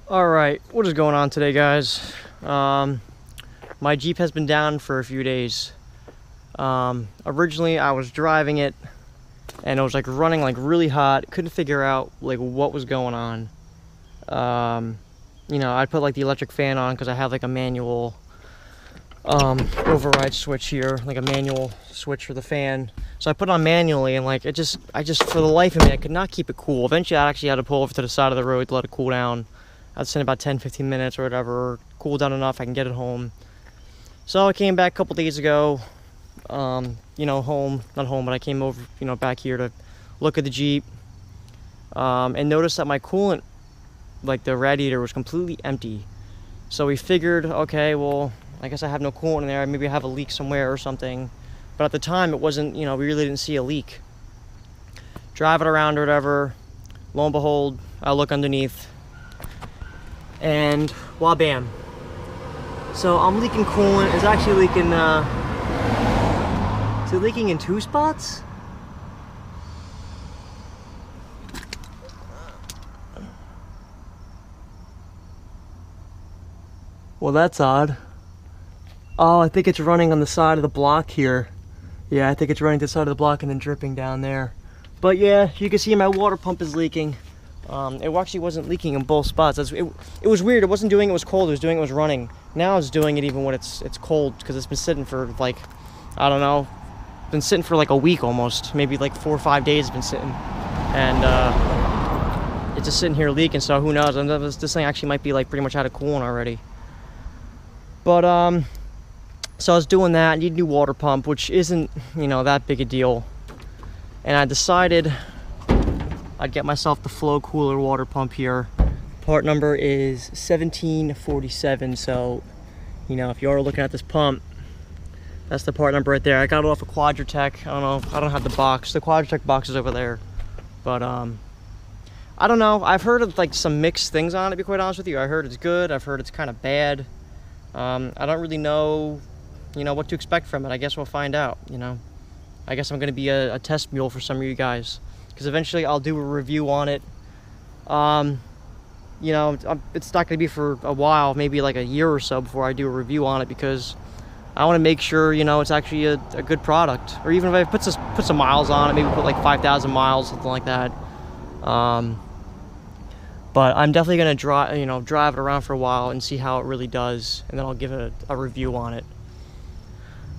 Alright, what is going on today, guys? My Jeep has been down for a few days. Originally I was driving it and it was like running like really hot. Couldn't figure out like what was going on. You know, I put like the electric fan on because I have like a manual override switch here, like a manual switch for the fan. So I put it on manually and like I just for the life of me I could not keep it cool. Eventually I actually had to pull over to the side of the road to let it cool down. I'd send about 10-15 minutes or whatever, cool down enough I can get it home. So I came back a couple days ago, you know, not home, but I came over, you know, back here to look at the Jeep, and noticed that my coolant, like the radiator, was completely empty. So we figured, okay, well, I guess I have no coolant in there, maybe I have a leak somewhere or something. But at the time it wasn't, you know, we really didn't see a leak. Drive it around or whatever, lo and behold, I look underneath, and well, bam. So I'm leaking coolant. It's actually leaking, is it leaking in 2 spots? Well, that's odd. Oh, I think it's running on the side of the block here. Yeah, I think it's running to the side of the block and then dripping down there. But yeah, you can see my water pump is leaking. It actually wasn't leaking in both spots. It was weird. It wasn't doing it was cold. It was doing it was running. Now it's doing it even when it's cold because it's been sitting for like, I don't know, been sitting for like a week almost. Maybe like 4 or 5 days it's been sitting, and it's just sitting here leaking. So who knows? This thing actually might be like pretty much out of coolant already. But so I was doing that. I need a new water pump, which isn't, you know, that big a deal. And I decided I'd get myself the Flowkooler water pump here. Part number is 1747. So, you know, if you are looking at this pump, that's the part number right there. I got it off of Quadratech. I don't know. I don't have the box. The Quadratech box is over there. But I don't know. I've heard of like some mixed things on it, to be quite honest with you. I heard it's good. I've heard it's kind of bad. I don't really know, you know, what to expect from it. I guess we'll find out, you know. I guess I'm going to be a test mule for some of you guys, because eventually I'll do a review on it. You know, it's not going to be for a while, maybe like a year or so before I do a review on it, because I want to make sure, you know, it's actually a good product. Or even if I put some miles on it, maybe put like 5,000 miles, something like that. But I'm definitely going to drive it around for a while and see how it really does, and then I'll give it a review on it.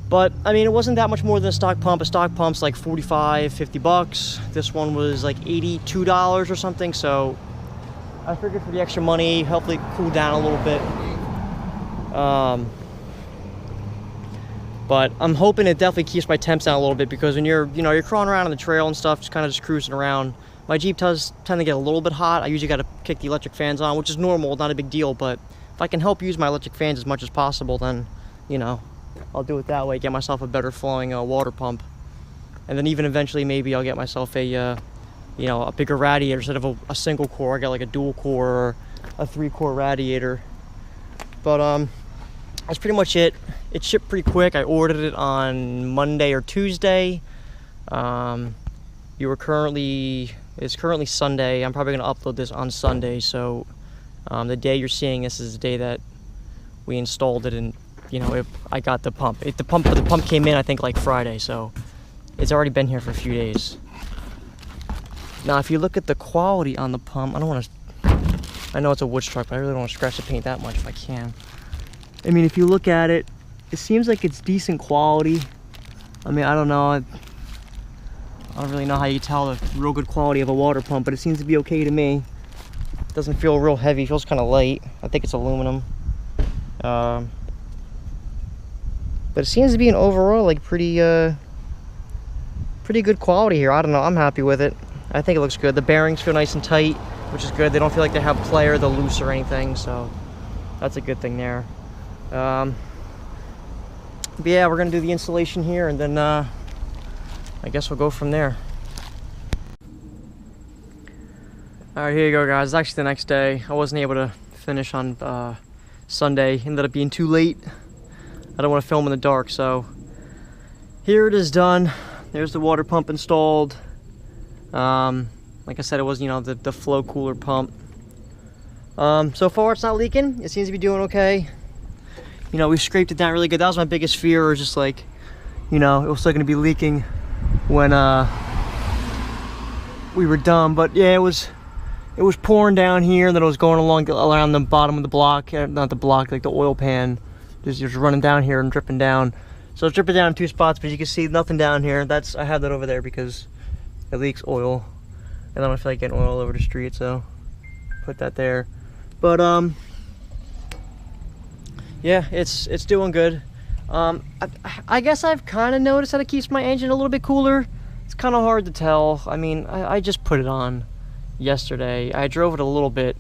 But I mean, it wasn't that much more than a stock pump. A stock pump's like 45, 50 bucks. This one was like $82 or something. So I figured for the extra money, hopefully cool down a little bit. But I'm hoping it definitely keeps my temps down a little bit, because when you're crawling around on the trail and stuff, just kind of just cruising around, my Jeep does tend to get a little bit hot. I usually got to kick the electric fans on, which is normal, not a big deal. But if I can help use my electric fans as much as possible, then, you know, I'll do it that way, get myself a better flowing water pump. And then even eventually maybe I'll get myself a, you know, a bigger radiator instead of a single core. I got like a dual core or a 3-core radiator. But that's pretty much it. It shipped pretty quick. I ordered it on Monday or Tuesday. It's currently Sunday. I'm probably going to upload this on Sunday. So the day you're seeing this is the day that we installed it, and you know, I got the pump. The pump came in, I think, like Friday, so it's already been here for a few days. Now, if you look at the quality on the pump, I know it's a wood truck, but I really don't want to scratch the paint that much if I can. I mean, if you look at it, it seems like it's decent quality. I mean, I don't know. I don't really know how you tell the real good quality of a water pump, but it seems to be okay to me. It doesn't feel real heavy. It feels kind of light. I think it's aluminum. But it seems to be an overall like pretty good quality here. I don't know, I'm happy with it. I think it looks good. The bearings feel nice and tight, which is good. They don't feel like they have play or they're loose or anything, so that's a good thing there. But yeah, we're gonna do the installation here, and then I guess we'll go from there. All right, here you go, guys. It's actually the next day. I wasn't able to finish on Sunday. Ended up being too late. I don't want to film in the dark, so here it is done. There's the water pump installed. Like I said, it was, you know, the Flowkooler pump. So far it's not leaking. It seems to be doing okay. You know, we scraped it down really good. That was my biggest fear, was just like, you know, it was still gonna be leaking when we were done. But yeah, it was pouring down here, and then it was going along around the bottom of the block, not the block, like the oil pan, just running down here and dripping down. So it's dripping down in 2 spots, but you can see nothing down here. I have that over there because it leaks oil, and I don't feel like getting oil all over the street, so put that there. But yeah, it's doing good. I guess I've kind of noticed that it keeps my engine a little bit cooler. It's kind of hard to tell. I mean, I just put it on yesterday. I drove it a little bit.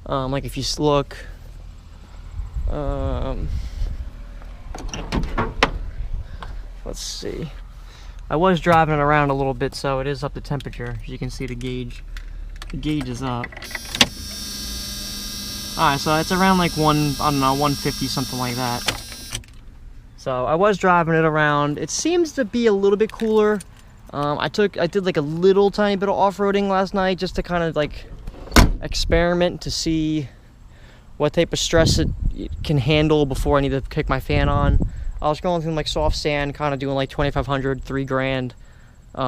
Like if you look, let's see. I was driving it around a little bit, so it is up to temperature. As you can see, the gauge is up. Alright, so it's around like I don't know, 150, something like that. So I was driving it around. It seems to be a little bit cooler. I did like a little tiny bit of off-roading last night just to kind of like experiment to see what type of stress it can handle before I need to kick my fan on. I was going through like soft sand, kind of doing like 2,500, 3 grand, you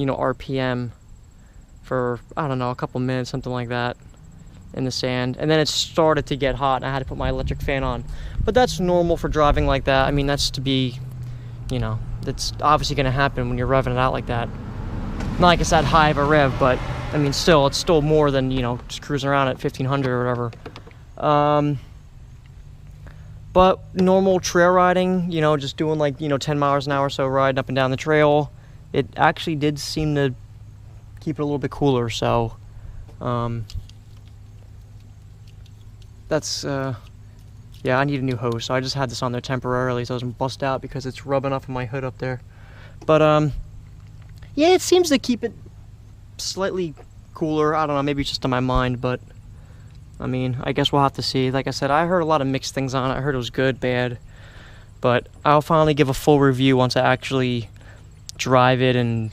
know, RPM for, I don't know, a couple minutes, something like that in the sand. And then it started to get hot and I had to put my electric fan on. But that's normal for driving like that. I mean, that's to be, you know, that's obviously going to happen when you're revving it out like that. Not like it's that high of a rev, but I mean, still, it's still more than, you know, just cruising around at 1,500 or whatever. But normal trail riding, you know, just doing like, you know, 10 miles an hour or so riding up and down the trail, it actually did seem to keep it a little bit cooler. So that's yeah, I need a new hose, so I just had this on there temporarily so it doesn't bust out because it's rubbing off of my hood up there. But yeah, it seems to keep it slightly cooler. I don't know, maybe it's just in my mind, but I mean, I guess we'll have to see. Like I said, I heard a lot of mixed things on it. I heard it was good, bad, but I'll finally give a full review once I actually drive it and,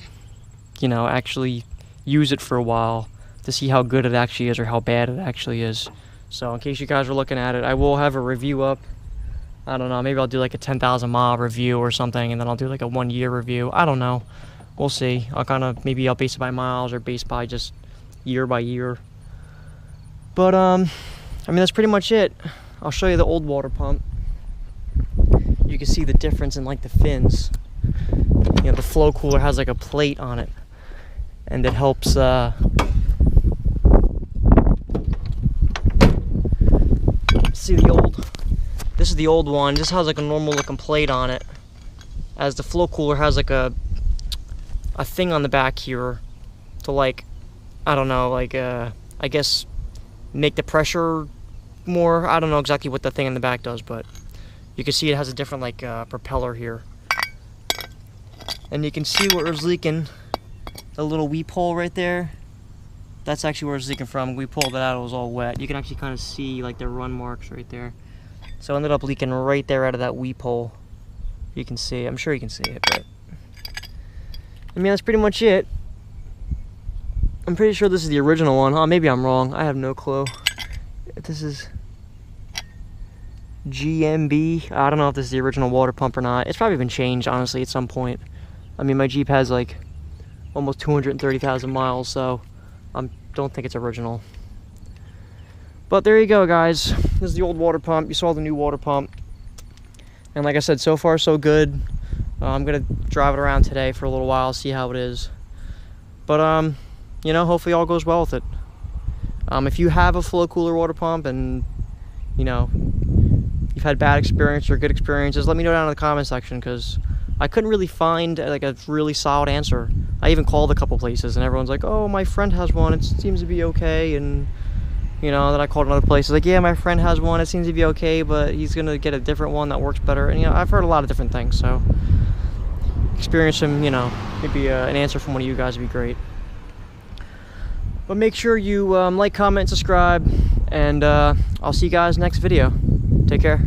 you know, actually use it for a while to see how good it actually is or how bad it actually is. So in case you guys are looking at it, I will have a review up. I don't know, maybe I'll do like a 10,000 mile review or something, and then I'll do like a 1 year review. I don't know. We'll see. Maybe I'll base it by miles or base by just year by year. But I mean, that's pretty much it. I'll show you the old water pump. You can see the difference in like the fins. You know, the Flowkooler has like a plate on it, and it helps see this is the old one. This has like a normal looking plate on it, as the Flowkooler has like a thing on the back here to, like, I don't know, like I guess make the pressure more. I don't know exactly what the thing in the back does, but you can see it has a different like propeller here, and you can see where it was leaking. The little weep hole right there, that's actually where it's leaking from. We pulled it out, it was all wet. You can actually kind of see like the run marks right there. So it ended up leaking right there out of that weep hole. You can see, I'm sure you can see it, but I mean, that's pretty much it. I'm pretty sure this is the original one. Oh, maybe I'm wrong. I have no clue. This is GMB. I don't know if this is the original water pump or not. It's probably been changed, honestly, at some point. I mean, my Jeep has like almost 230,000 miles, so I don't think it's original. But there you go, guys. This is the old water pump. You saw the new water pump. And like I said, so far so good. I'm gonna drive it around today for a little while, see how it is. But you know, hopefully all goes well with it. If you have a Flowkooler water pump and, you know, you've had bad experience or good experiences, let me know down in the comment section, because I couldn't really find like a really solid answer. I even called a couple places and everyone's like, oh, my friend has one, it seems to be okay. And you know, then I called another place, like, yeah, my friend has one, it seems to be okay, but he's gonna get a different one that works better. And you know, I've heard a lot of different things, so experience some, you know, maybe an answer from one of you guys would be great. But make sure you like, comment, subscribe, and I'll see you guys next video. Take care.